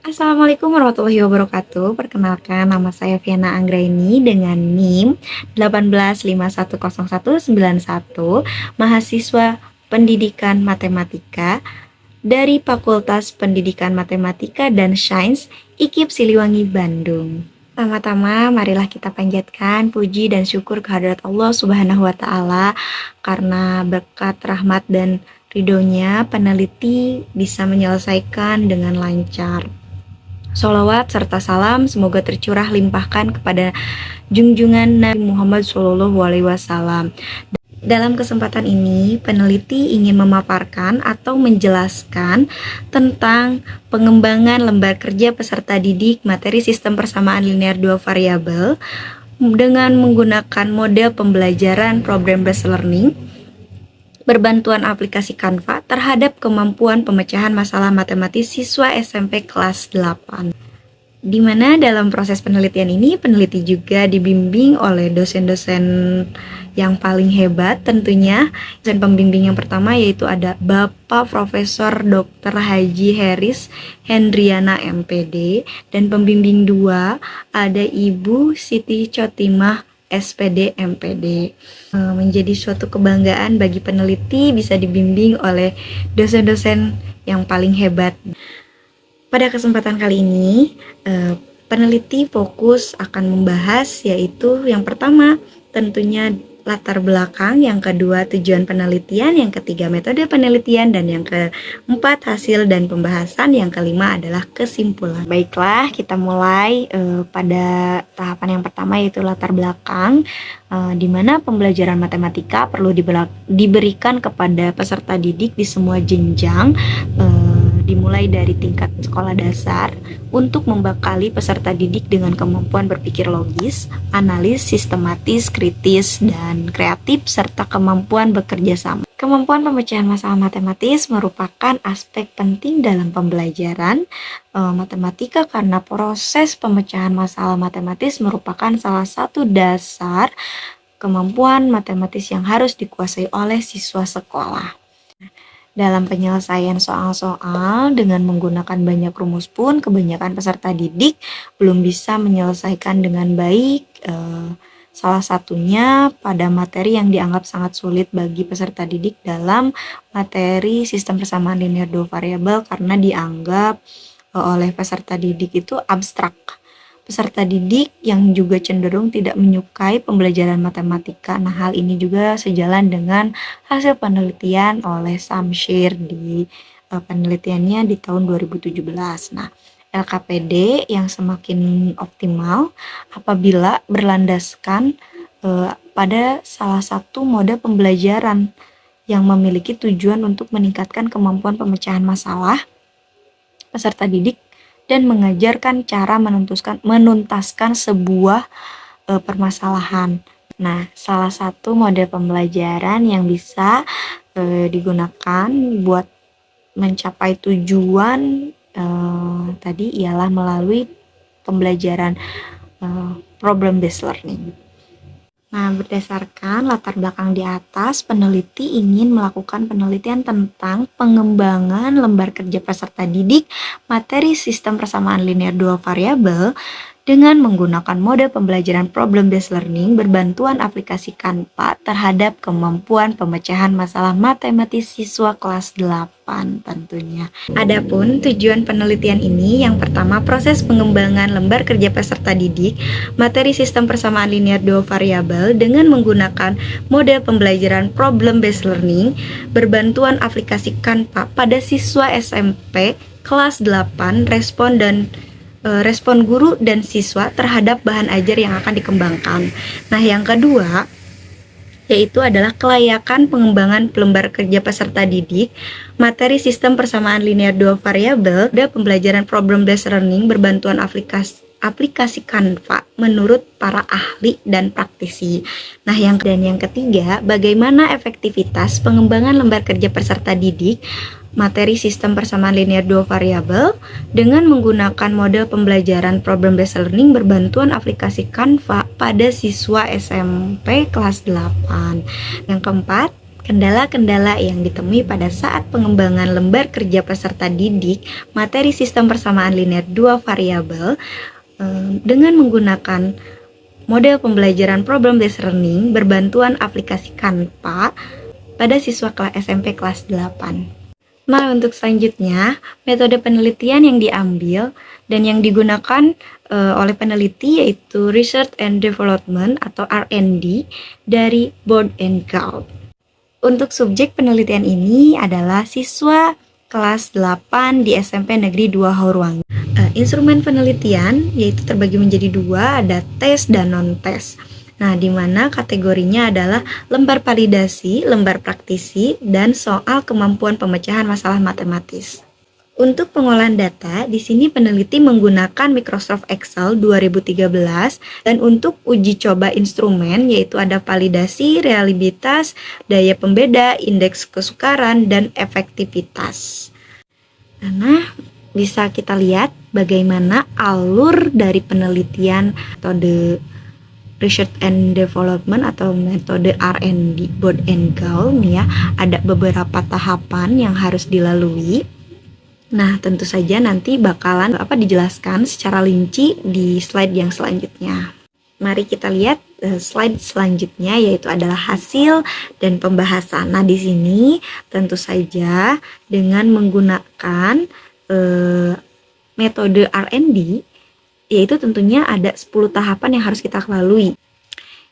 Assalamualaikum warahmatullahi wabarakatuh. Perkenalkan, nama saya Viana Anggraini dengan NIM 185109191, mahasiswa Pendidikan Matematika dari Fakultas Pendidikan Matematika dan Sains IKIP Siliwangi, Bandung. Pertama-tama, marilah kita panjatkan puji dan syukur kehadirat Allah Subhanahu wa Ta'ala, karena berkat rahmat dan ridhonya peneliti bisa menyelesaikan dengan lancar. Sholawat serta salam semoga tercurah limpahkan kepada junjungan Nabi Muhammad SAW. Dalam kesempatan ini, peneliti ingin memaparkan atau menjelaskan tentang pengembangan lembar kerja peserta didik materi sistem persamaan linear dua variabel dengan menggunakan model pembelajaran problem-based learning berbantuan aplikasi Canva terhadap kemampuan pemecahan masalah matematis siswa SMP kelas 8. Di mana dalam proses penelitian ini, peneliti juga dibimbing oleh dosen-dosen yang paling hebat tentunya. Dosen pembimbing yang pertama yaitu ada Bapak Profesor Dr. Haji Heris Hendriana MPD, dan pembimbing 2 ada Ibu Siti Chotimah SPD MPD. Menjadi suatu kebanggaan bagi peneliti bisa dibimbing oleh dosen-dosen yang paling hebat. Pada kesempatan kali ini, peneliti fokus akan membahas yaitu yang pertama tentunya latar belakang, yang kedua tujuan penelitian, yang ketiga metode penelitian, dan yang keempat hasil dan pembahasan, yang kelima adalah kesimpulan. Baiklah, kita mulai pada tahapan yang pertama yaitu latar belakang, di mana pembelajaran matematika perlu diberikan kepada peserta didik di semua jenjang, dimulai dari tingkat sekolah dasar untuk membekali peserta didik dengan kemampuan berpikir logis, analis, sistematis, kritis, dan kreatif, serta kemampuan bekerja sama. Kemampuan pemecahan masalah matematis merupakan aspek penting dalam pembelajaran matematika karena proses pemecahan masalah matematis merupakan salah satu dasar kemampuan matematis yang harus dikuasai oleh siswa sekolah. Dalam penyelesaian soal-soal dengan menggunakan banyak rumus pun, kebanyakan peserta didik belum bisa menyelesaikan dengan baik. Salah satunya pada materi yang dianggap sangat sulit bagi peserta didik dalam materi sistem persamaan linear dua variabel karena dianggap oleh peserta didik itu abstrak. Peserta didik yang juga cenderung tidak menyukai pembelajaran matematika. Nah, hal ini juga sejalan dengan hasil penelitian oleh Samshir di penelitiannya di tahun 2017. Nah, LKPD yang semakin optimal apabila berlandaskan pada salah satu mode pembelajaran yang memiliki tujuan untuk meningkatkan kemampuan pemecahan masalah peserta didik dan mengajarkan cara menuntaskan sebuah permasalahan. Nah, salah satu mode pembelajaran yang bisa digunakan buat mencapai tujuan tadi ialah melalui pembelajaran problem-based learning. Nah, berdasarkan latar belakang di atas, peneliti ingin melakukan penelitian tentang pengembangan lembar kerja peserta didik materi sistem persamaan linear dua variabel dengan menggunakan mode pembelajaran problem-based learning berbantuan aplikasi Canva terhadap kemampuan pemecahan masalah matematis siswa kelas 8 tentunya. Adapun tujuan penelitian ini, yang pertama proses pengembangan lembar kerja peserta didik materi sistem persamaan linear dua variabel dengan menggunakan model pembelajaran problem-based learning berbantuan aplikasi Canva pada siswa SMP kelas 8, respon guru dan siswa terhadap bahan ajar yang akan dikembangkan. Nah, yang kedua yaitu adalah kelayakan pengembangan lembar kerja peserta didik materi sistem persamaan linear dua variabel dan pembelajaran problem-based learning berbantuan aplikasi Canva menurut para ahli dan praktisi. Nah, yang ketiga, bagaimana efektivitas pengembangan lembar kerja peserta didik materi sistem persamaan linear dua variabel dengan menggunakan model pembelajaran problem-based learning berbantuan aplikasi Canva pada siswa SMP kelas 8. Yang keempat, Kendala-kendala yang ditemui pada saat pengembangan lembar kerja peserta didik materi sistem persamaan linear dua variabel dengan menggunakan model pembelajaran problem based learning berbantuan aplikasi Canva pada siswa kelas SMP kelas 8. Nah, untuk selanjutnya, metode penelitian yang diambil dan yang digunakan oleh peneliti yaitu Research and Development atau R&D dari Board and Gaul. Untuk subjek penelitian ini adalah siswa kelas 8 di SMP Negeri 2 Haurwangi. Instrumen penelitian yaitu terbagi menjadi dua, ada tes dan non-tes. Nah, di mana kategorinya adalah lembar validasi, lembar praktisi, dan soal kemampuan pemecahan masalah matematis. Untuk pengolahan data, di sini peneliti menggunakan Microsoft Excel 2013 dan untuk uji coba instrumen yaitu ada validasi, reliabilitas, daya pembeda, indeks kesukaran, dan efektivitas. Nah, bisa kita lihat bagaimana alur dari penelitian metode Research and Development atau metode R&D Board and Gaul nih ya, ada beberapa tahapan yang harus dilalui. Nah, tentu saja nanti bakalan dijelaskan secara rinci di slide yang selanjutnya. Mari kita lihat slide selanjutnya yaitu adalah hasil dan pembahasan. Nah, di sini tentu saja dengan menggunakan metode R&D yaitu tentunya ada 10 tahapan yang harus kita lalui.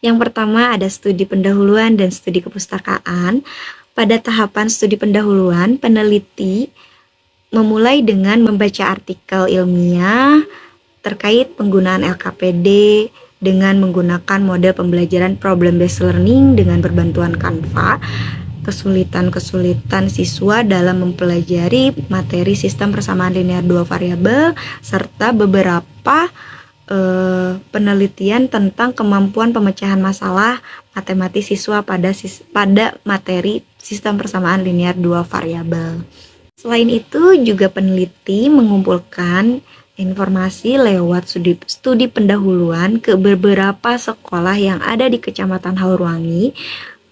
Yang pertama ada studi pendahuluan dan studi kepustakaan. Pada tahapan studi pendahuluan, peneliti memulai dengan membaca artikel ilmiah terkait penggunaan LKPD dengan menggunakan model pembelajaran problem based learning dengan berbantuan Canva, kesulitan-kesulitan siswa dalam mempelajari materi sistem persamaan linear dua variabel, serta beberapa penelitian tentang kemampuan pemecahan masalah matematis siswa pada materi sistem persamaan linear dua variabel. Selain itu, juga peneliti mengumpulkan informasi lewat studi pendahuluan ke beberapa sekolah yang ada di Kecamatan Haurwangi,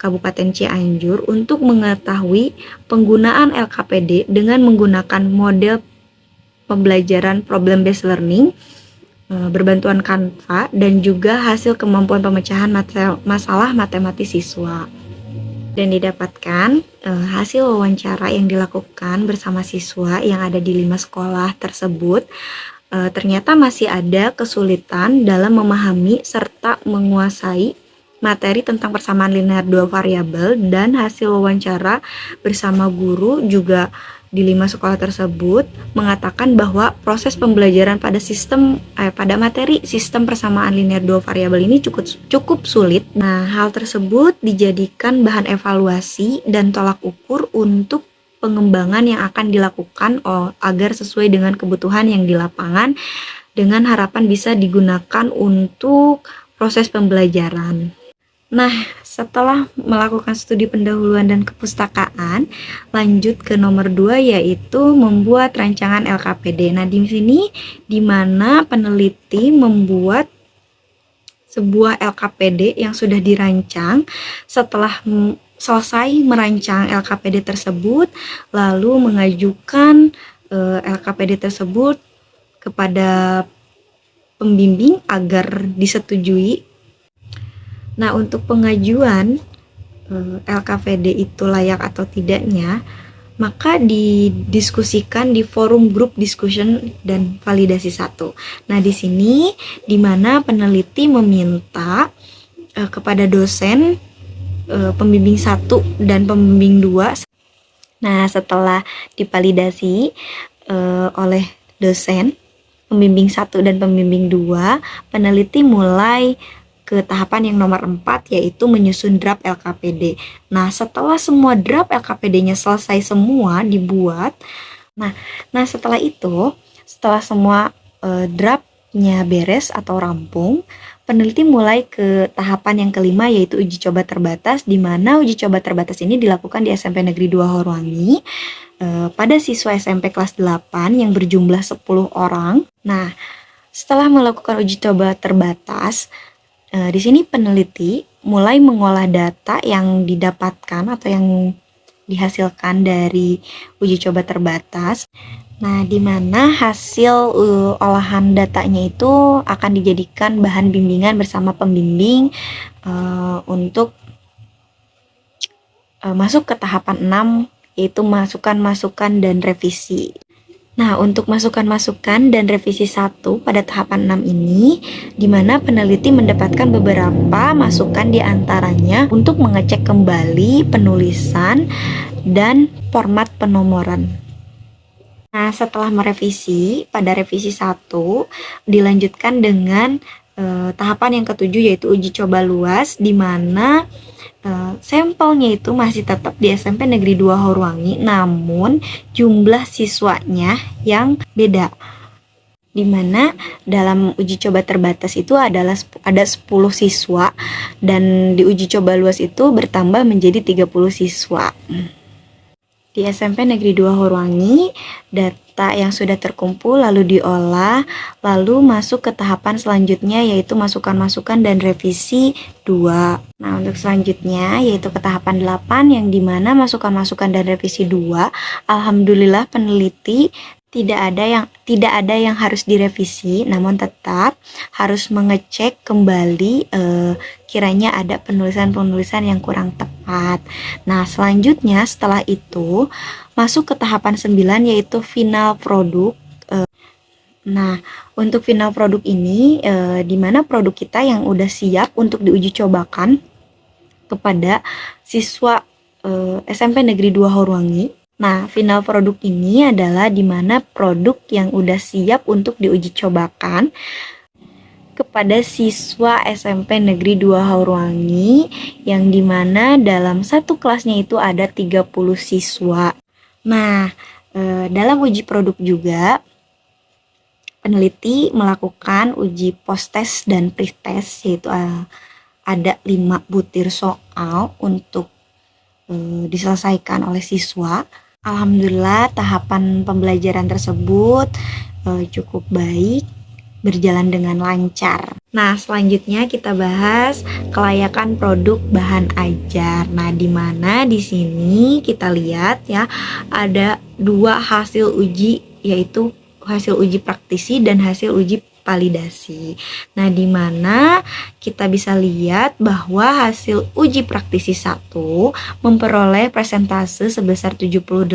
Kabupaten Cianjur untuk mengetahui penggunaan LKPD dengan menggunakan model pembelajaran problem based learning berbantuan Canva dan juga hasil kemampuan pemecahan masalah matematis siswa. Dan didapatkan hasil wawancara yang dilakukan bersama siswa yang ada di 5 sekolah tersebut ternyata masih ada kesulitan dalam memahami serta menguasai materi tentang persamaan linear dua variabel, dan hasil wawancara bersama guru juga di 5 sekolah tersebut mengatakan bahwa proses pembelajaran pada materi sistem persamaan linear dua variabel ini cukup sulit. Nah, hal tersebut dijadikan bahan evaluasi dan tolak ukur untuk pengembangan yang akan dilakukan agar sesuai dengan kebutuhan yang di lapangan dengan harapan bisa digunakan untuk proses pembelajaran. Nah, setelah melakukan studi pendahuluan dan kepustakaan, lanjut ke nomor 2 yaitu membuat rancangan LKPD. Nah, di sini di mana peneliti membuat sebuah LKPD yang sudah dirancang. Setelah selesai merancang LKPD tersebut, lalu mengajukan LKPD tersebut kepada pembimbing agar disetujui. Nah, untuk pengajuan LKPD itu layak atau tidaknya, maka didiskusikan di forum grup discussion dan validasi 1. Nah, di sini di mana peneliti meminta kepada dosen pembimbing 1 dan pembimbing 2. Nah, setelah divalidasi oleh dosen pembimbing 1 dan pembimbing 2, peneliti mulai ke tahapan yang nomor 4 yaitu menyusun draft LKPD. Nah, setelah semua draft LKPD-nya selesai semua dibuat. Nah setelah itu, setelah semua draftnya beres atau rampung, peneliti mulai ke tahapan yang kelima yaitu uji coba terbatas, di mana uji coba terbatas ini dilakukan di SMP Negeri 2 Haurwangi pada siswa SMP kelas 8 yang berjumlah 10 orang. Nah, setelah melakukan uji coba terbatas, di sini peneliti mulai mengolah data yang didapatkan atau yang dihasilkan dari uji coba terbatas. Nah, di mana hasil olahan datanya itu akan dijadikan bahan bimbingan bersama pembimbing untuk masuk ke tahapan 6, yaitu masukan-masukan dan revisi. Nah, untuk masukan-masukan dan revisi 1 pada tahapan 6 ini, di mana peneliti mendapatkan beberapa masukan di antaranya untuk mengecek kembali penulisan dan format penomoran. Nah, setelah merevisi, pada revisi 1 dilanjutkan dengan tahapan yang ketujuh, yaitu uji coba luas, di mana sampelnya itu masih tetap di SMP Negeri 2 Horowangi, namun jumlah siswanya yang beda. Di mana dalam uji coba terbatas itu ada 10 siswa, dan di uji coba luas itu bertambah menjadi 30 siswa. Di SMP Negeri 2 Horowangi, data yang sudah terkumpul lalu diolah, lalu masuk ke tahapan selanjutnya, yaitu masukan-masukan dan revisi 2. Nah, untuk selanjutnya yaitu ke tahapan 8, yang dimana masukan-masukan dan revisi 2, alhamdulillah peneliti tidak ada yang harus direvisi, namun tetap harus mengecek kembali kiranya ada penulisan-penulisan yang kurang tepat. Nah, selanjutnya setelah itu masuk ke tahapan 9, yaitu final produk. Nah, untuk final produk ini di mana produk kita yang udah siap untuk diuji cobakan kepada siswa SMP Negeri 2 Horowangi. Nah, final produk ini adalah di mana produk yang udah siap untuk diuji cobakan kepada siswa SMP Negeri 2 Horowangi, yang dimana dalam satu kelasnya itu ada 30 siswa. Nah, dalam uji produk juga peneliti melakukan uji post-test dan pre-test, yaitu ada 5 butir soal untuk diselesaikan oleh siswa. Alhamdulillah tahapan pembelajaran tersebut cukup baik, berjalan dengan lancar. Nah, selanjutnya kita bahas kelayakan produk bahan ajar. Nah, di mana di sini kita lihat ya, ada 2 hasil uji, yaitu hasil uji praktisi dan hasil uji validasi. Nah, di mana kita bisa lihat bahwa hasil uji praktisi 1 memperoleh persentase sebesar 78%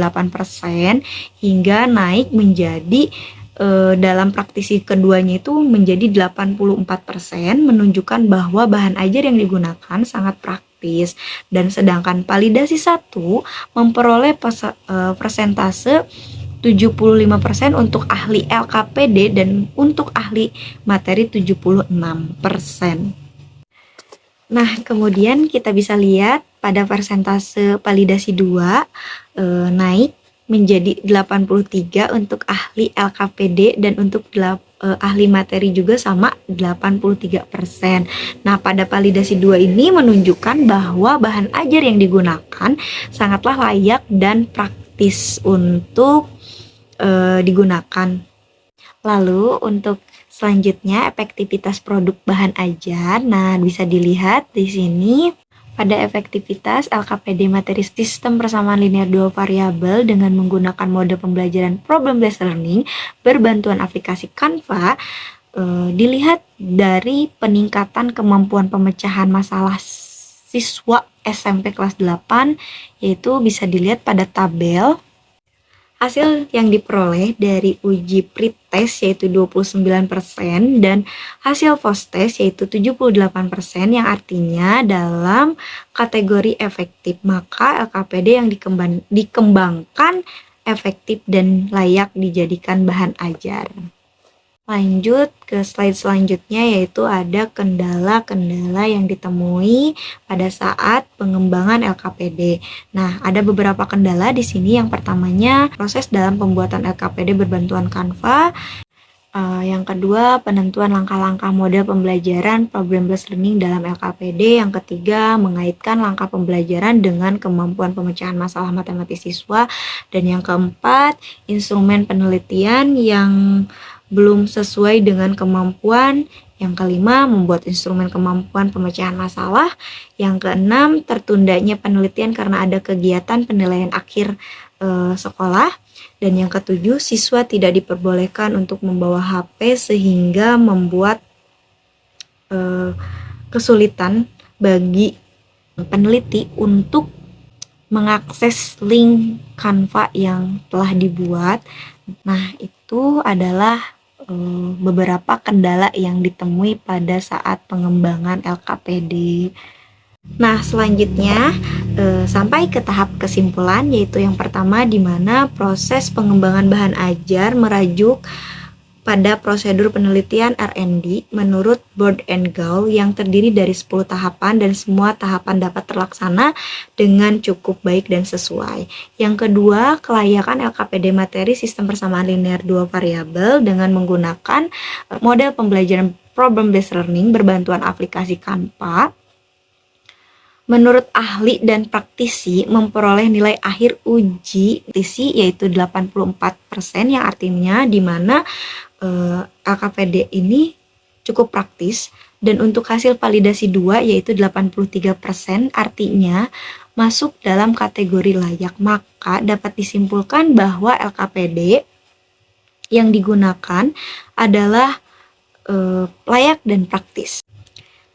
hingga naik menjadi dalam praktisi keduanya itu menjadi 84%, menunjukkan bahwa bahan ajar yang digunakan sangat praktis. Dan sedangkan validasi 1 memperoleh persentase 75% untuk ahli LKPD dan untuk ahli materi 76%. Nah, kemudian kita bisa lihat pada persentase validasi 2 naik menjadi 83 untuk ahli LKPD, dan untuk ahli materi juga sama 83%. Nah, pada validasi 2 ini menunjukkan bahwa bahan ajar yang digunakan sangatlah layak dan praktis untuk digunakan. Lalu untuk selanjutnya efektivitas produk bahan ajar. Nah, bisa dilihat di sini pada efektivitas LKPD materi sistem persamaan linear 2 variabel dengan menggunakan mode pembelajaran problem based learning berbantuan aplikasi Canva, dilihat dari peningkatan kemampuan pemecahan masalah siswa SMP kelas 8, yaitu bisa dilihat pada tabel. Hasil yang diperoleh dari uji pre-test yaitu 29% dan hasil post-test yaitu 78%, yang artinya dalam kategori efektif, maka LKPD yang dikembangkan efektif dan layak dijadikan bahan ajar. Lanjut ke slide selanjutnya, yaitu ada kendala-kendala yang ditemui pada saat pengembangan LKPD. Nah, ada beberapa kendala di sini. Yang pertamanya, proses dalam pembuatan LKPD berbantuan Canva. Yang kedua, penentuan langkah-langkah model pembelajaran problem based learning dalam LKPD. Yang ketiga, mengaitkan langkah pembelajaran dengan kemampuan pemecahan masalah matematis siswa. Dan yang keempat, instrumen penelitian yang belum sesuai dengan kemampuan. Yang kelima, membuat instrumen kemampuan pemecahan masalah. Yang keenam, tertundanya penelitian karena ada kegiatan penilaian akhir sekolah. Dan yang ketujuh, siswa tidak diperbolehkan untuk membawa HP sehingga membuat kesulitan bagi peneliti untuk mengakses link Canva yang telah dibuat. Nah, itu adalah beberapa kendala yang ditemui pada saat pengembangan LKPD. Nah, selanjutnya sampai ke tahap kesimpulan, yaitu yang pertama di mana proses pengembangan bahan ajar merajuk pada prosedur penelitian R&D menurut Board and Gaul yang terdiri dari 10 tahapan dan semua tahapan dapat terlaksana dengan cukup baik dan sesuai. Yang kedua, kelayakan LKPD materi sistem persamaan linear dua variabel dengan menggunakan model pembelajaran problem based learning berbantuan aplikasi Canva. Menurut ahli dan praktisi memperoleh nilai akhir uji praktisi yaitu 84%, yang artinya di mana LKPD ini cukup praktis, dan untuk hasil validasi 2 yaitu 83%, artinya masuk dalam kategori layak. Maka dapat disimpulkan bahwa LKPD yang digunakan adalah layak dan praktis.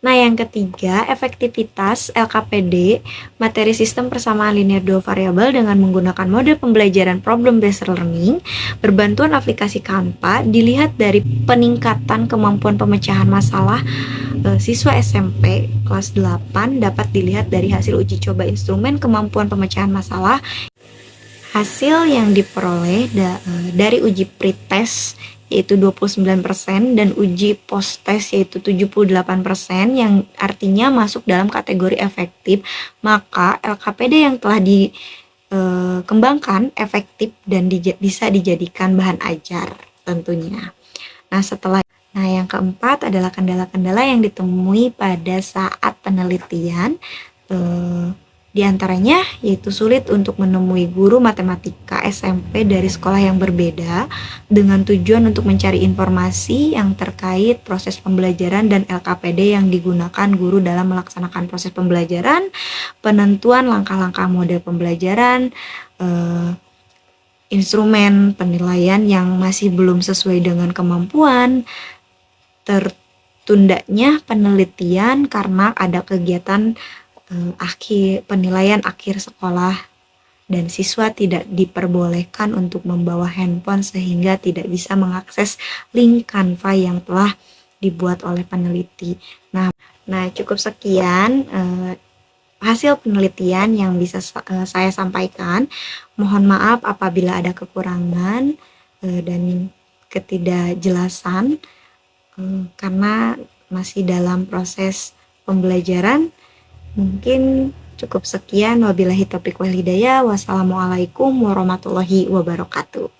Nah, yang ketiga, efektivitas LKPD materi sistem persamaan linear dua variabel dengan menggunakan mode pembelajaran problem based learning berbantuan aplikasi Canva dilihat dari peningkatan kemampuan pemecahan masalah siswa SMP kelas 8 dapat dilihat dari hasil uji coba instrumen kemampuan pemecahan masalah. Hasil yang diperoleh dari uji pretest yaitu 29% dan uji post-test yaitu 78%, yang artinya masuk dalam kategori efektif. Maka LKPD yang telah dikembangkan efektif dan bisa dijadikan bahan ajar tentunya. Nah, yang keempat adalah kendala-kendala yang ditemui pada saat penelitian. Di antaranya yaitu sulit untuk menemui guru matematika SMP dari sekolah yang berbeda dengan tujuan untuk mencari informasi yang terkait proses pembelajaran dan LKPD yang digunakan guru dalam melaksanakan proses pembelajaran, penentuan langkah-langkah model pembelajaran, instrumen penilaian yang masih belum sesuai dengan kemampuan, tertundanya penelitian karena ada kegiatan penilaian akhir sekolah dan siswa tidak diperbolehkan untuk membawa handphone sehingga tidak bisa mengakses link Canva yang telah dibuat oleh peneliti. Nah cukup sekian hasil penelitian yang bisa saya sampaikan. Mohon maaf apabila ada kekurangan dan ketidakjelasan karena masih dalam proses pembelajaran. Mungkin cukup sekian. Wabillahi taufiq wal hidayah. Wassalamualaikum warahmatullahi wabarakatuh.